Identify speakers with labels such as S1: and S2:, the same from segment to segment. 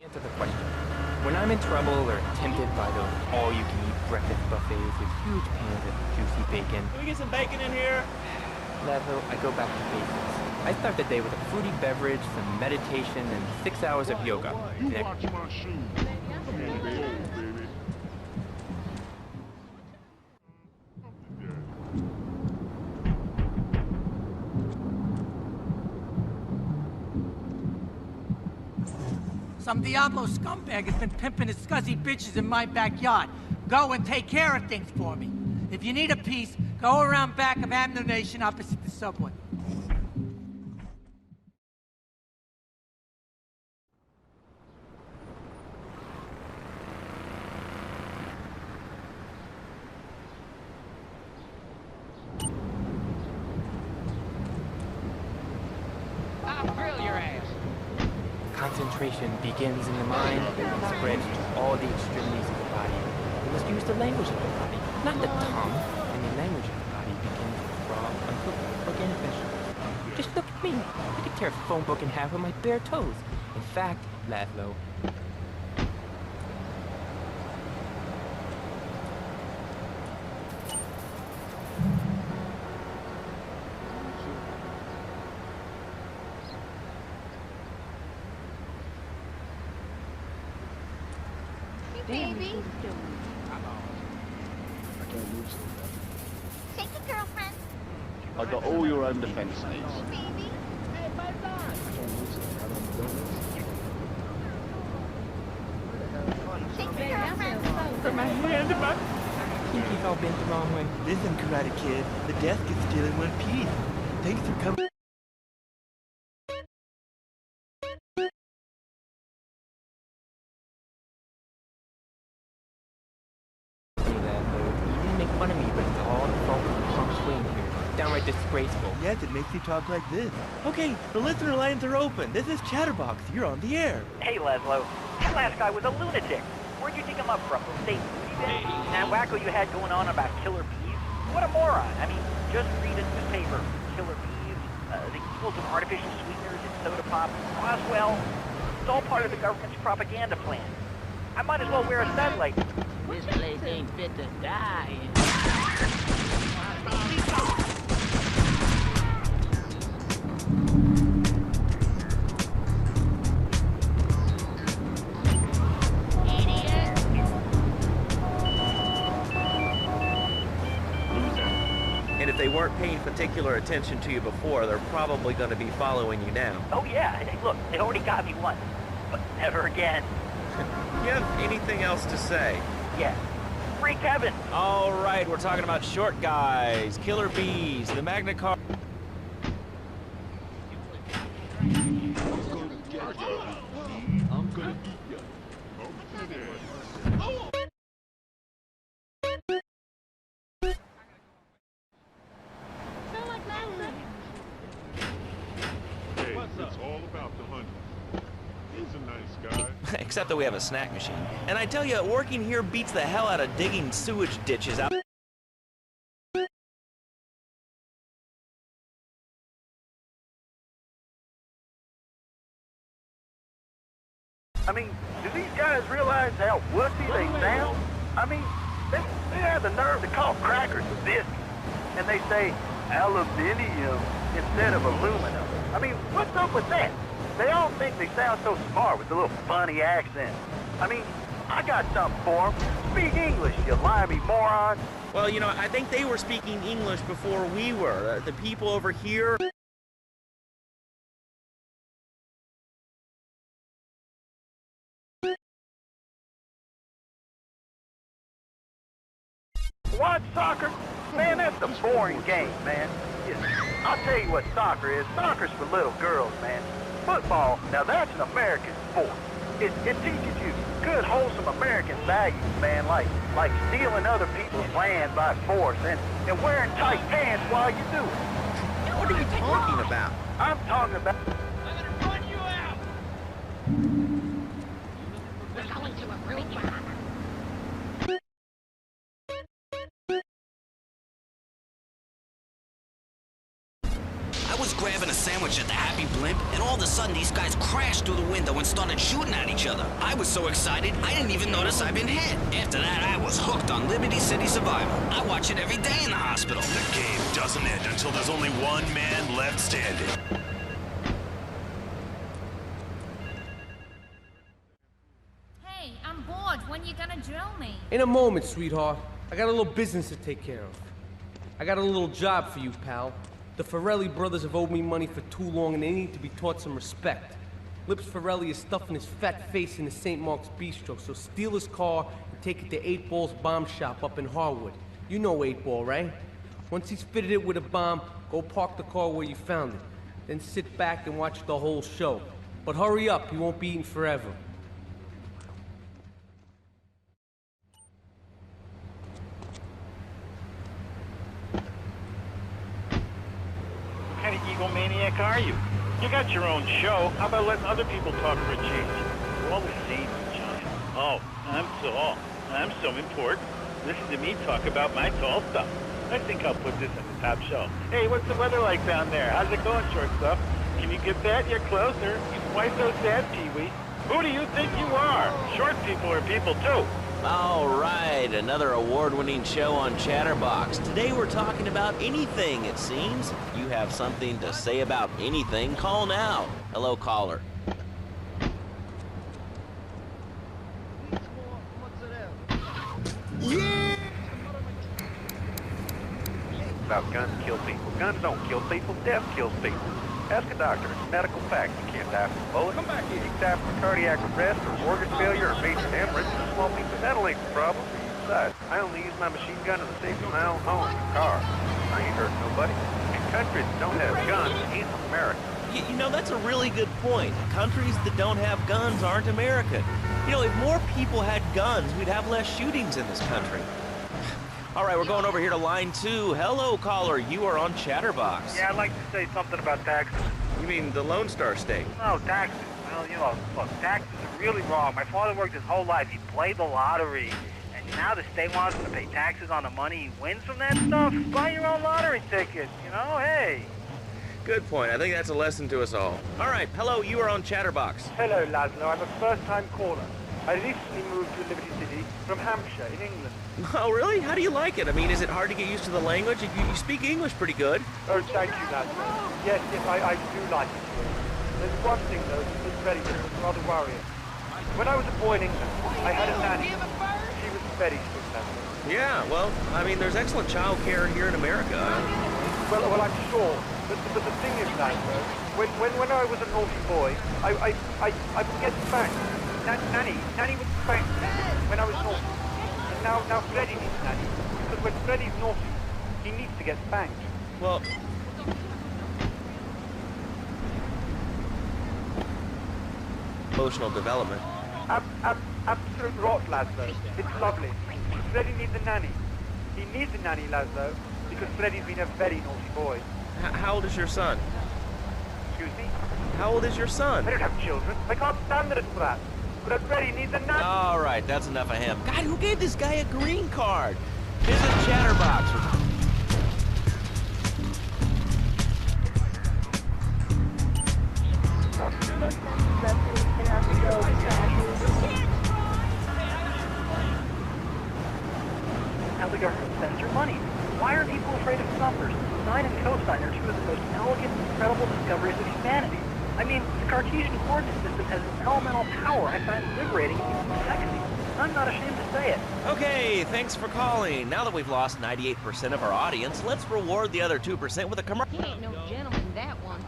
S1: Answer the question. When I'm in trouble or tempted by those all-you-can-eat breakfast buffets with huge pans of juicy bacon...
S2: Can we get some bacon in here?
S1: Level, I go back to basics. I start the day with a fruity beverage, some meditation, and 6 hours of yoga.
S3: You watch my shoes. Come on, baby.
S4: Some Diablo scumbag has been pimping his scuzzy bitches in my backyard. Go and take care of things for me. If you need a piece, go around back of Ammunition opposite the subway.
S5: I'll grill your ass.
S1: Concentration begins in the mind and spreads to all the extremities of the body. You must use the language of the body, not the tongue. And the language of the body begins with raw, uncooked, organic vegetables. Just look at me. I could tear a phone book in half with my bare toes. In fact, Laszlo,
S6: Baby,
S3: I can't move so fast.
S6: take your girlfriend.
S3: I got all your own defense needs.
S6: Baby.
S3: I can't move so fast. I don't do this.
S6: Take your girlfriend.
S1: put my hand in my... Pinky's all bent the wrong way.
S7: Listen, Karate Kid, the desk is still in one piece. Thanks for coming.
S1: You didn't make fun of me, but it's all the fault of the punk swing here. Downright disgraceful.
S7: Yes, it makes you talk like this. Okay, the listener lines are open. This is Chatterbox. You're on the air.
S8: Hey, Laszlo. That last guy was a lunatic. Where'd you dig him up from? The state movie bin? That wacko you had going on about killer bees? What a moron. I mean, just read a newspaper. Killer bees, the evils of artificial sweeteners in soda pop. Roswell. It's all part of the government's propaganda plan. I might as well wear a satellite.
S5: This place ain't fit to die in.
S9: And if they weren't paying particular attention to you before, they're probably going to be following you now.
S8: Oh, yeah. Hey, look, they already got me once. But never again.
S9: You have anything else to say?
S8: Yeah. Free Kevin.
S2: All right, we're talking about short guys, killer bees, the Magna Carta.
S3: I'm gonna get you. I'm gonna eat you. Over there. Hey, it's all about the honey. He's a nice guy.
S9: Except that we have a snack machine. And I tell you, working here beats the hell out of digging sewage ditches out.
S8: I mean, do these guys realize how wussy they sound? I mean, they have the nerve to call crackers a biscuit. And they say aluminium instead of aluminum. I mean, what's up with that? They all think they sound so smart with a little funny accent. I mean, I got something for them. Speak English, you limey moron.
S9: Well, you know, I think they were speaking English before we were. The people over here...
S8: Watch soccer? Man, that's a boring game, man. I'll tell you what soccer is. Soccer's for little girls, man. Football, now that's an American sport. It teaches you good, wholesome American values, man, like stealing other people's land by force and wearing tight pants while you do it.
S9: What are you talking about?
S8: I'm talking about...
S5: I'm gonna run you out! We're going to a real bar.
S10: I was grabbing a sandwich at the Happy Blimp, and all of a sudden these guys crashed through the window and started shooting at each other. I was so excited, I didn't even notice I'd been hit. After that, I was hooked on Liberty City Survival. I watch it every day in the hospital.
S11: The game doesn't end until there's only one man left standing.
S6: Hey, I'm bored. When you gonna drill me?
S12: In a moment, sweetheart. I got a little business to take care of. I got a little job for you, pal. The Farrelly brothers have owed me money for too long, and they need to be taught some respect. Lips Farrelly is stuffing his fat face in the St. Mark's Bistro, so steal his car and take it to 8 Ball's bomb shop up in Harwood. You know 8 Ball, right? Once he's fitted it with a bomb, go park the car where you found it. Then sit back and watch the whole show. But hurry up, he won't be eating forever.
S8: What kind of egomaniac are you? You got your own show. How about letting other people talk for a change? We're all the same, giant. Oh, I'm so important. Listen to me talk about my tall stuff. I think I'll put this on the top shelf. Hey, what's the weather like down there? How's it going, short stuff? Can you get that? You're closer. Why so sad, Pee-wee? Who do you think you are? Short people are people, too.
S2: All right, another award-winning show on Chatterbox. Today we're talking about anything, it seems. If you have something to say about anything, call now. Hello, caller.
S8: Yeah! About guns kill people. Guns don't kill people. Death kills people. Ask a doctor. It's a medical fact. You can't die from a bullet. Come back here. You can die from a cardiac arrest or organ failure or major hemorrhage. A small piece of metal ain't the problem. Besides, I only use my machine gun in the safety of my own home and car. I ain't hurting nobody. In countries that don't have guns ain't America.
S2: You know, that's a really good point. Countries that don't have guns aren't American. You know, if more people had guns, we'd have less shootings in this country. All right, we're going over here to line 2. Hello, caller. You are on Chatterbox.
S8: Yeah, I'd like to say something about taxes.
S9: You mean the Lone Star State?
S8: No, taxes. Well, you know, look, taxes are really wrong. My father worked his whole life. He played the lottery. And now the state wants him to pay taxes on the money he wins from that stuff. Buy your own lottery ticket, you know? Hey.
S9: Good point. I think that's a lesson to us all.
S2: All right, hello. You are on Chatterbox.
S8: Hello, Laszlo. I'm a first-time caller. I recently moved to Liberty City from Hampshire in England.
S9: Oh, really? How do you like it? I mean, is it hard to get used to the language? You speak English pretty good.
S8: Oh, thank you, Laszlo. Yes, I do like it. There's one thing, though, that's very different, rather worrying. When I was a boy in England, I had a nanny. She was very strict, Laszlo.
S9: Yeah, well, I mean, there's excellent child care here in America.
S8: Well, I'm sure. But the thing is, Laszlo, when I was a naughty boy, I would get spanked. Nanny would spank me when I was naughty. And now Freddy needs Nanny, because when Freddy's naughty, he needs to get spanked.
S9: Well, emotional development.
S8: Absolute rot, Laszlo. It's lovely. Freddy needs a nanny. He needs a nanny, Laszlo, because Freddy's been a very naughty boy.
S9: How old is your son?
S8: Excuse me?
S9: How old is your son?
S8: I don't have children. I can't stand it for that. But Freddy needs a nanny.
S2: All right, that's enough of him. God, who gave this guy a green card? Visit Chatterbox.
S8: How the government spends your money. Why are people afraid of numbers? Sine and cosine are two of the most elegant, incredible discoveries of humanity. I mean, the Cartesian coordinate system has an elemental power I find liberating and even sexy. I'm not ashamed to say it.
S2: Okay, thanks for calling. Now that we've lost 98% of our audience, let's reward the other 2% with a commercial.
S5: He ain't no gentleman, that one.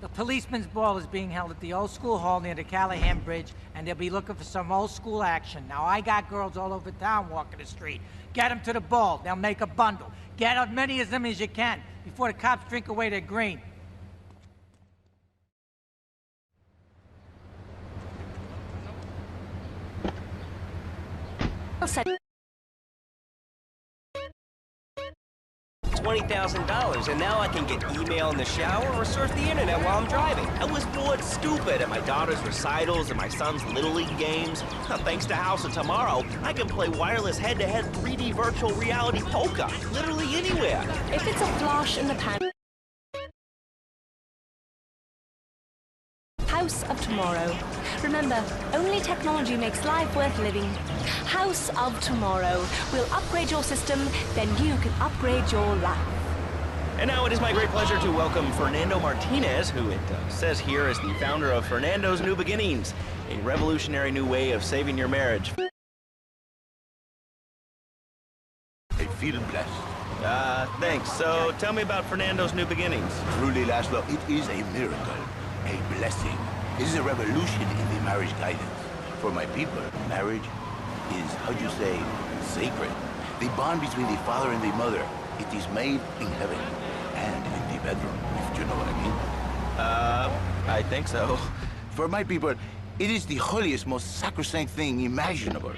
S4: The policeman's ball is being held at the old school hall near the Callahan Bridge, and they'll be looking for some old school action. Now, I got girls all over town walking the street. Get them to the ball. They'll make a bundle. Get as many of them as you can before the cops drink away their green.
S9: $20,000, and now I can get email in the shower or surf the internet while I'm driving.
S2: I was bored stupid at my daughter's recitals and my son's Little League games. Thanks to House of Tomorrow, I can play wireless head-to-head 3D virtual reality poker, literally anywhere.
S13: If it's a flash in the pan... House of Tomorrow. Remember, only technology makes life worth living. House of Tomorrow. We'll upgrade your system, then you can upgrade your life.
S2: And now it is my great pleasure to welcome Fernando Martinez, who it says here is the founder of Fernando's New Beginnings, a revolutionary new way of saving your marriage.
S14: I feel blessed.
S2: Thanks. So tell me about Fernando's New Beginnings.
S14: Truly, Laszlo, it is a miracle, a blessing. It is a revolution in the marriage guidance. For my people, marriage is, how'd you say, sacred. The bond between the father and the mother. It is made in heaven and in the bedroom, if you know what I mean.
S2: I think so.
S14: For my people, it is the holiest, most sacrosanct thing imaginable.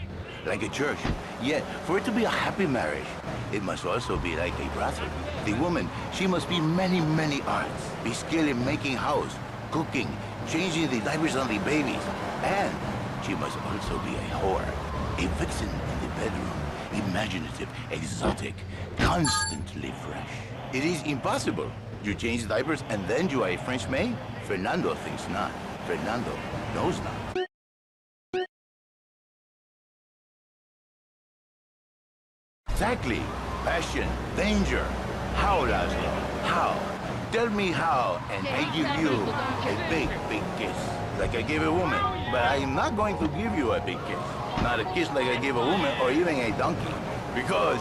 S14: Like a church. Yet, for it to be a happy marriage, it must also be like a brothel. The woman, she must be many, many arts. Be skilled in making house, cooking, changing the diapers on the babies. And she must also be a whore. A vixen in the bedroom. Imaginative, exotic, constantly fresh. It is impossible. You change diapers and then you are a French maid? Fernando thinks not. Fernando knows not. Exactly. Passion, danger. How, Laszlo? How? Tell me how, and I give you a big, big kiss. Like I gave a woman. But I am not going to give you a big kiss. Not a kiss like I gave a woman or even a donkey. Because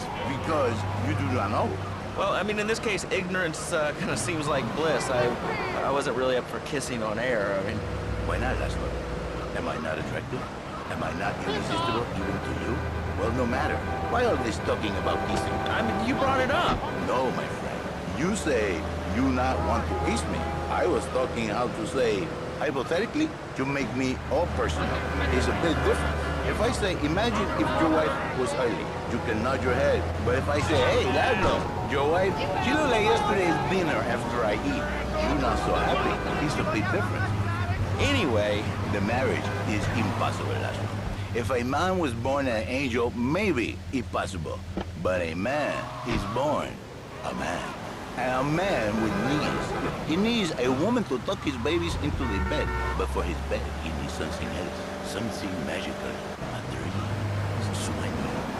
S14: you do not know.
S2: Well, I mean, in this case, ignorance kind of seems like bliss. I wasn't really up for kissing on air. I mean...
S14: Why not, Laszlo? Am I not attractive? Am I not irresistible even to you? Well, no matter. Why all this talking about kissing?
S2: I mean, you brought it up.
S14: No, my friend. You say you not want to kiss me. I was talking how to say, hypothetically, to make me all personal. It's a bit different. If I say, imagine if your wife was ugly, you can nod your head. But if I say, hey, Laszlo, your wife, she looked like yesterday's dinner after I eat. You're not so happy. It's a bit different.
S2: Anyway,
S14: the marriage is impossible, Laszlo. If a man was born an angel, maybe it's possible. But a man is born a man. And a man with needs. He needs a woman to tuck his babies into the bed. But for his bed, he needs something else. Something magical. A dirty swing.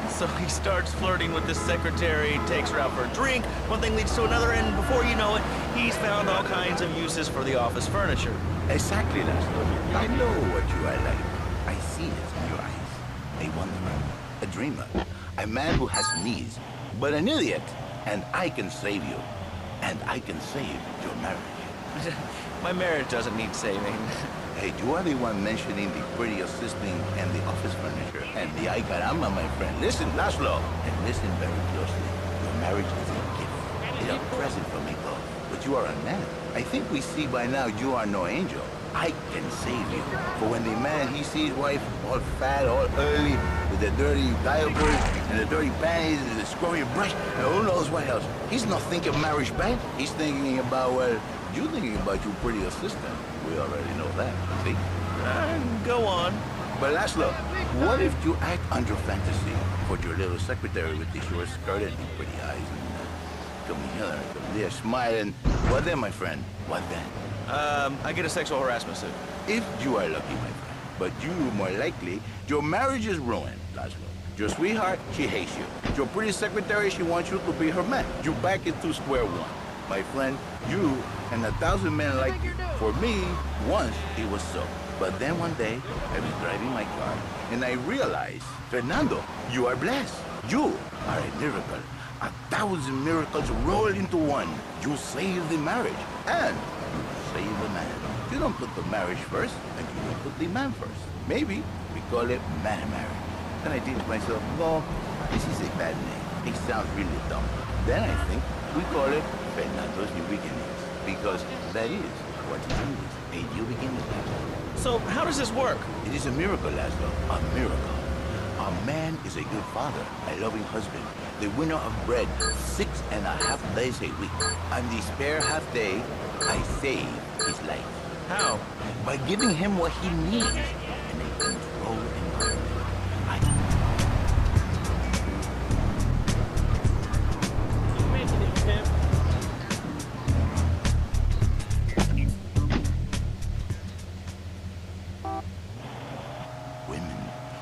S2: So he starts flirting with this secretary, takes her out for a drink, one thing leads to another, and before you know it, he's found all kinds of uses for the office furniture.
S14: Exactly, Laszlo. I know what you are like. I see it in your eyes. A wanderer, a dreamer, a man who has needs, but an idiot. And I can save you. And I can save your marriage.
S2: My marriage doesn't need saving.
S14: Hey, you are the one mentioning the pretty assisting and the office furniture and the ay caramba, my friend. Listen, Laszlo, and listen very closely. Your marriage is a gift. It's a present from Iqoo. But you are a man. I think we see by now you are no angel. I can save you. For when the man, he sees wife all fat, all early, with the dirty diapers and the dirty panties and the scrubby brush, and who knows what else. He's not thinking marriage bad. He's thinking about, well, you thinking about your pretty assistant. We already know that, see?
S2: Go on.
S14: But Laszlo, what if you act under fantasy for your little secretary with the short skirt and the pretty eyes? Come here, come there, smiling. What then, my friend? What then?
S2: I get a sexual harassment suit.
S14: If you are lucky, my friend. But you, more likely, your marriage is ruined, Laszlo. Your sweetheart, she hates you. Your pretty secretary, she wants you to be her man. You back into square one. My friend, you and 1,000 men like you. For me, once it was so. But then one day, I was driving my car, and I realized, Fernando, you are blessed. You are a miracle. 1,000 miracles roll into one. You save the marriage, and you save the man. You don't put the marriage first, and you don't put the man first. Maybe we call it man marriage. Then I think to myself, no, this is a bad name. It sounds really dumb. Then I think we call it Fernando's New Beginnings, because that is what it is, a new beginning.
S2: So how does this work?
S14: It is a miracle, Laszlo, a miracle. A man is a good father, a loving husband, the winner of bread 6.5 days a week. On the spare half day, I save his life.
S2: How?
S14: By giving him what he needs in a controlled environment.
S12: You're making it, Pimp.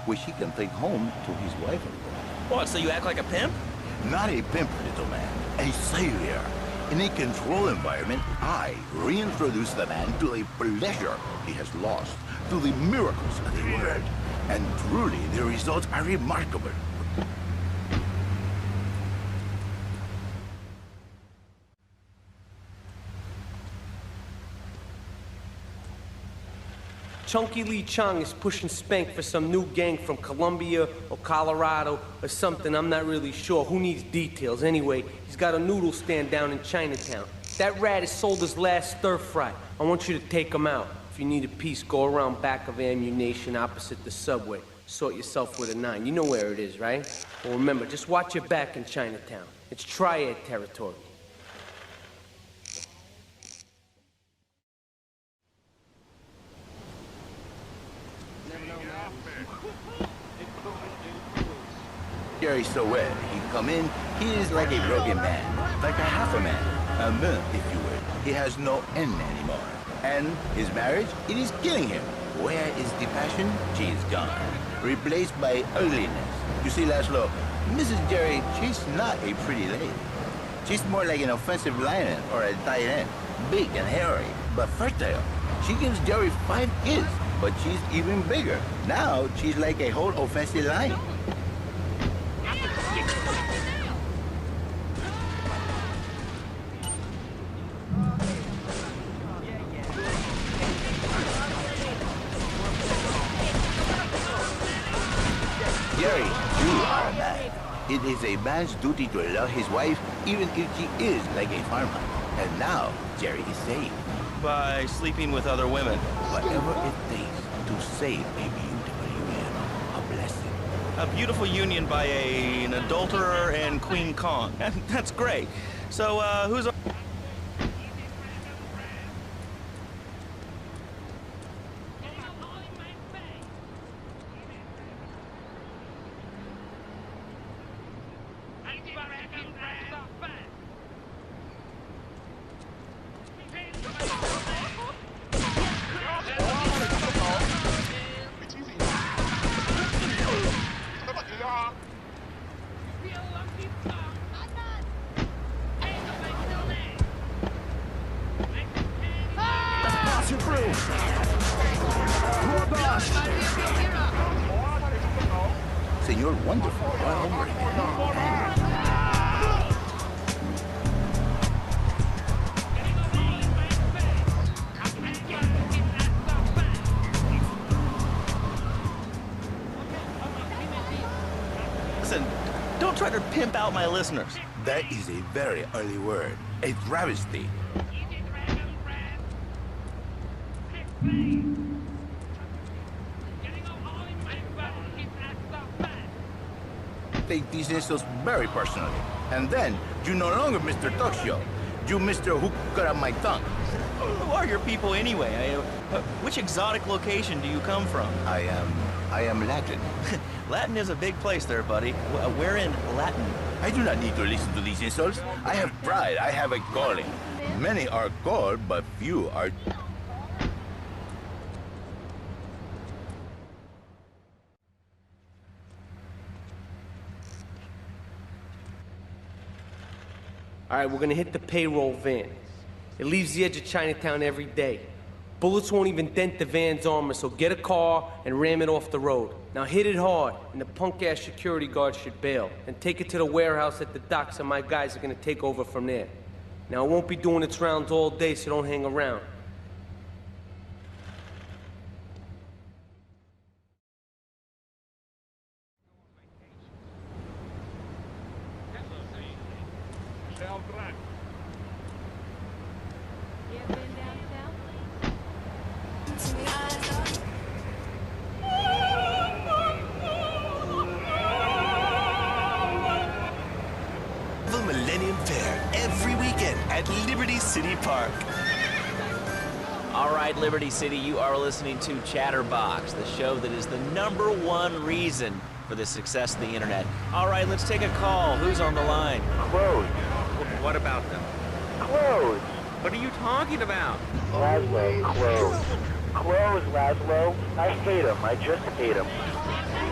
S14: Which he can take home to his wife.
S2: What, so you act like a pimp?
S14: Not a pimp, little man. A savior. In a controlled environment, I reintroduce the man to the pleasure he has lost, to the miracles of the world. And truly, the results are remarkable.
S12: Chunky Lee Chong is pushing Spank for some new gang from Colombia or Colorado or something, I'm not really sure. Who needs details? Anyway, he's got a noodle stand down in Chinatown. That rat has sold his last stir fry. I want you to take him out. If you need a piece, go around back of Ammunition opposite the subway. Sort yourself with a 9. You know where it is, right? Well, remember, just watch your back in Chinatown. It's triad territory.
S14: Jerry's so wet. He come in, he is like a broken man, like a half a man, a man, if you will. He has no end anymore. And his marriage, it is killing him. Where is the passion? She is gone, replaced by ugliness. You see, Laszlo, Mrs. Jerry, she's not a pretty lady. She's more like an offensive lion or a tight end, big and hairy, but fertile. She gives Jerry 5 kids, but she's even bigger. Now, she's like a whole offensive lion. Jerry, you are a man. It is a man's duty to love his wife, even if she is like a farmer. And now, Jerry is saved.
S2: By sleeping with other women.
S14: Whatever it takes to save a beautiful union. A blessing.
S2: A beautiful union by an adulterer and Queen Kong. That's great. So, who's...
S14: Señor Wonderful, hombre.
S2: Listen, don't try to pimp out my listeners.
S14: That is a very early word. A travesty. Take these insults very personally. And then, you no longer Mr. Talk Show. You Mr. Who Cut Out My Tongue.
S2: Who are your people anyway? Which exotic location do you come from?
S14: I am Latin.
S2: Latin is a big place there, buddy. We're in Latin.
S14: I do not need to listen to these insults. I have pride. I have a calling. Many are called, but few are...
S12: All right, we're gonna hit the payroll van. It leaves the edge of Chinatown every day. Bullets won't even dent the van's armor, so get a car and ram it off the road. Now hit it hard, and the punk-ass security guard should bail. And take it to the warehouse at the docks, and my guys are gonna take over from there. Now it won't be doing its rounds all day, so don't hang around.
S11: at Liberty City Park.
S2: All right, Liberty City, you are listening to Chatterbox, the show that is the #1 reason for the success of the internet. All right, let's take a call. Who's on the line?
S8: Clothes.
S9: What about them?
S8: Clothes.
S9: What are you talking about?
S8: Laszlo, clothes. Clothes, Laszlo. I hate them. I just hate them.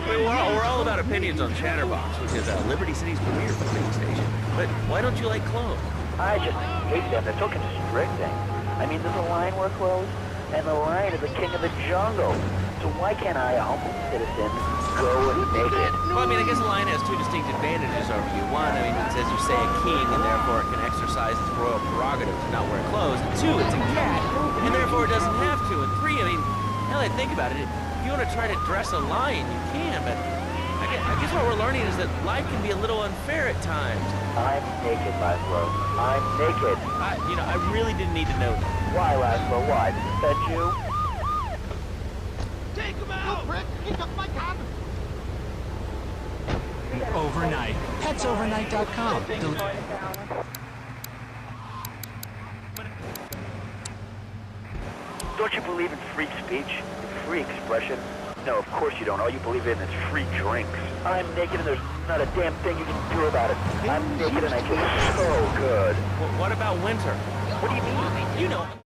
S9: We're all about opinions on Chatterbox, which is Liberty City's premier radio station. But why don't you like clothes?
S8: I just hate them. They're so constricting. I mean, there's a lion wear clothes, and the lion is the king of the jungle. So why can't I, a humble citizen, go naked?
S9: Well, I mean, I guess a lion has two distinct advantages over you. One, I mean, it's as you say, a king, and therefore it can exercise its royal prerogative to not wear clothes. And two, it's a cat, and therefore it doesn't have to. And three, I mean, now that I think about it, if you want to try to dress a lion, you can, but I guess what we're learning is that life can be a little unfair at times.
S8: I'm naked, Laszlo. I'm naked.
S2: I really didn't need to know that.
S8: Why, Laszlo? Why? Does it offend you?
S5: Take him out! You prick! He took my gun!
S15: Overnight. PetsOvernight.com.
S8: Don't you believe in free speech? Free expression? No, of course you don't. All you believe in is free drinks. I'm naked and there's not a damn thing you can do about it. I'm naked and I feel so good.
S9: What about winter?
S8: What do you mean?
S2: You know...